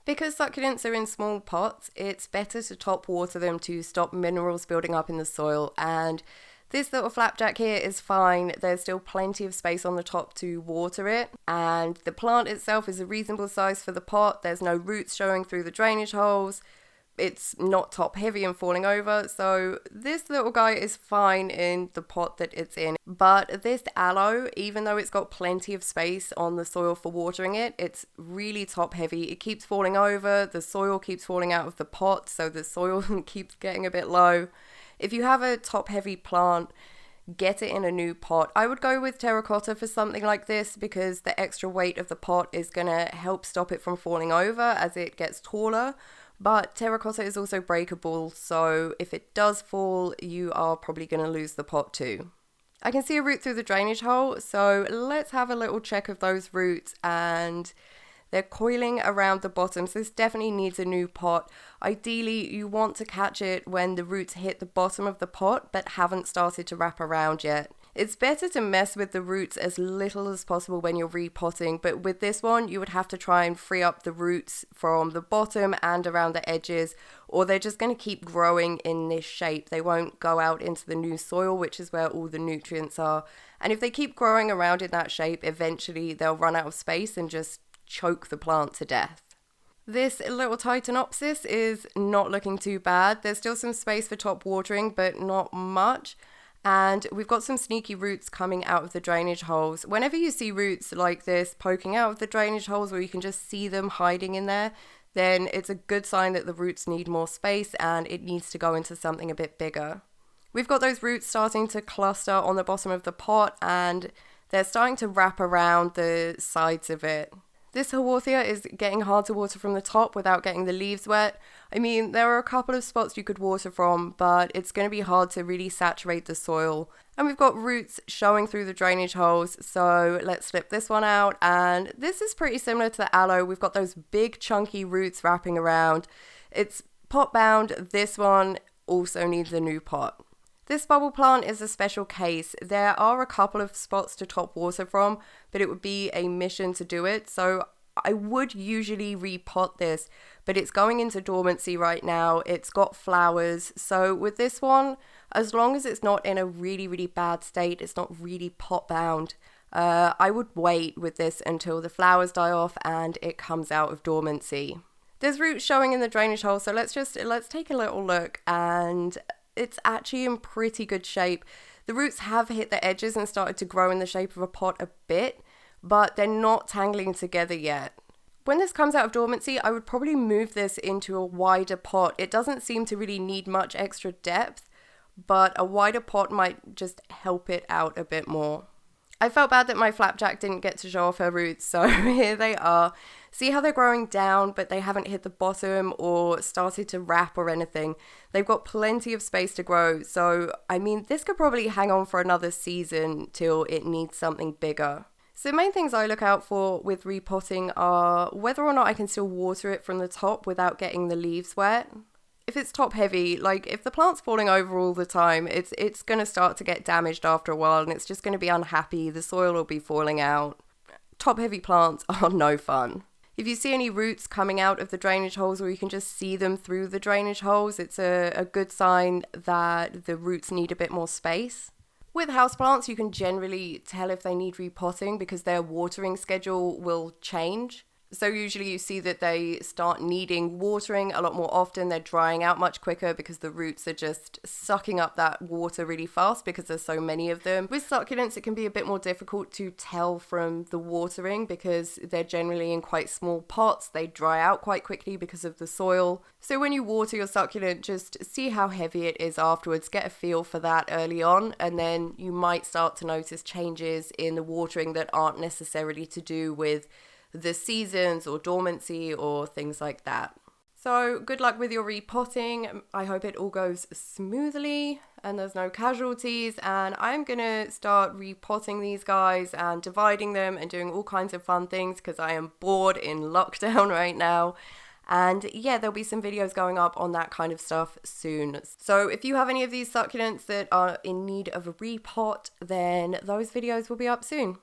Because succulents are in small pots, it's better to top water them to stop minerals building up in the soil, and this little flapjack here is fine. There's still plenty of space on the top to water it, and the plant itself is a reasonable size for the pot. There's no roots showing through the drainage holes. It's not top heavy and falling over, so this little guy is fine in the pot that it's in. But this aloe, even though it's got plenty of space on the soil for watering it, it's really top heavy. It keeps falling over, the soil keeps falling out of the pot, so the soil keeps getting a bit low. If you have a top heavy plant, get it in a new pot. I would go with terracotta for something like this because the extra weight of the pot is going to help stop it from falling over as it gets taller. But terracotta is also breakable, so if it does fall, you are probably going to lose the pot too. I can see a root through the drainage hole, so let's have a little check of those roots, and they're coiling around the bottom, so this definitely needs a new pot. Ideally, you want to catch it when the roots hit the bottom of the pot but haven't started to wrap around yet. It's better to mess with the roots as little as possible when you're repotting, but with this one, you would have to try and free up the roots from the bottom and around the edges, or they're just going to keep growing in this shape. They won't go out into the new soil, which is where all the nutrients are. And if they keep growing around in that shape, eventually they'll run out of space and just choke the plant to death. This little Titanopsis is not looking too bad. There's still some space for top watering, but not much. And we've got some sneaky roots coming out of the drainage holes. Whenever you see roots like this poking out of the drainage holes where you can just see them hiding in there, then it's a good sign that the roots need more space and it needs to go into something a bit bigger. We've got those roots starting to cluster on the bottom of the pot and they're starting to wrap around the sides of it. This Haworthia is getting hard to water from the top without getting the leaves wet. I mean, there are a couple of spots you could water from, but it's going to be hard to really saturate the soil. And we've got roots showing through the drainage holes, so let's flip this one out. And this is pretty similar to the aloe. We've got those big chunky roots wrapping around. It's pot bound. This one also needs a new pot. This bubble plant is a special case. There are a couple of spots to top water from, but it would be a mission to do it. So I would usually repot this, but it's going into dormancy right now. It's got flowers. So with this one, as long as it's not in a really, really bad state, it's not really pot bound, I would wait with this until the flowers die off and it comes out of dormancy. There's roots showing in the drainage hole, so let's take a little look, and it's actually in pretty good shape. The roots have hit the edges and started to grow in the shape of a pot a bit, but they're not tangling together yet. When this comes out of dormancy, I would probably move this into a wider pot. It doesn't seem to really need much extra depth, but a wider pot might just help it out a bit more. I felt bad that my flapjack didn't get to show off her roots, so here they are. See how they're growing down, but they haven't hit the bottom or started to wrap or anything. They've got plenty of space to grow, so I mean, this could probably hang on for another season till it needs something bigger. So the main things I look out for with repotting are whether or not I can still water it from the top without getting the leaves wet. If it's top heavy, like if the plant's falling over all the time, it's going to start to get damaged after a while and it's just going to be unhappy. The soil will be falling out. Top heavy plants are no fun. If you see any roots coming out of the drainage holes or you can just see them through the drainage holes, it's a good sign that the roots need a bit more space. With houseplants, you can generally tell if they need repotting because their watering schedule will change. So usually you see that they start needing watering a lot more often. They're drying out much quicker because the roots are just sucking up that water really fast because there's so many of them. With succulents, it can be a bit more difficult to tell from the watering because they're generally in quite small pots. They dry out quite quickly because of the soil. So when you water your succulent, just see how heavy it is afterwards. Get a feel for that early on, and then you might start to notice changes in the watering that aren't necessarily to do with the seasons or dormancy or things like that. So good luck with your repotting. I hope it all goes smoothly and there's no casualties, and I'm gonna start repotting these guys and dividing them and doing all kinds of fun things because I am bored in lockdown right now. And yeah, there'll be some videos going up on that kind of stuff soon. So if you have any of these succulents that are in need of a repot, then those videos will be up soon.